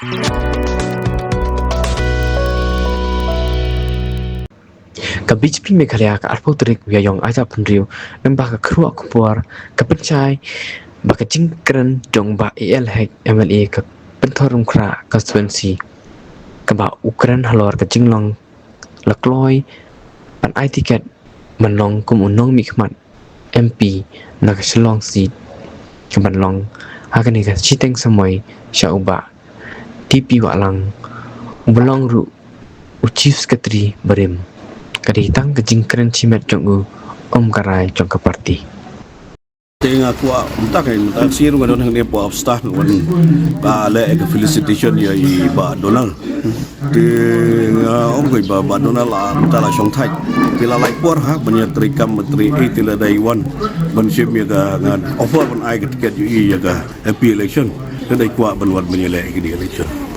Ka BJP Meghalaya ka arpo terik wiayong aja penriu nembah ka kruak kupuar ka pencai baka jingkren jong ba ELH MLA ka pentorum kra constituency ka ba Ukraine halor ka jinglong lakloi pan ai tiket manlong kum unong mikmat MP na ka shlong seat ka manlong hakan ka chiteng samoy sya U Bah DP Wahlang belong ru chief secretary berim kaditang ke jingkren shimet jong karai jong ka parti Tengah kuat tak kan tak siru kan orang dia buat staff kan le ke felicitation ya I ba donal ông người ba donal la ta la song thai tila lai por ha banyak terikam menteri tila day one ban sim ya ga offer ban ai ke tiket ya ga happy election kan dai kuat ban wat banyak le ke election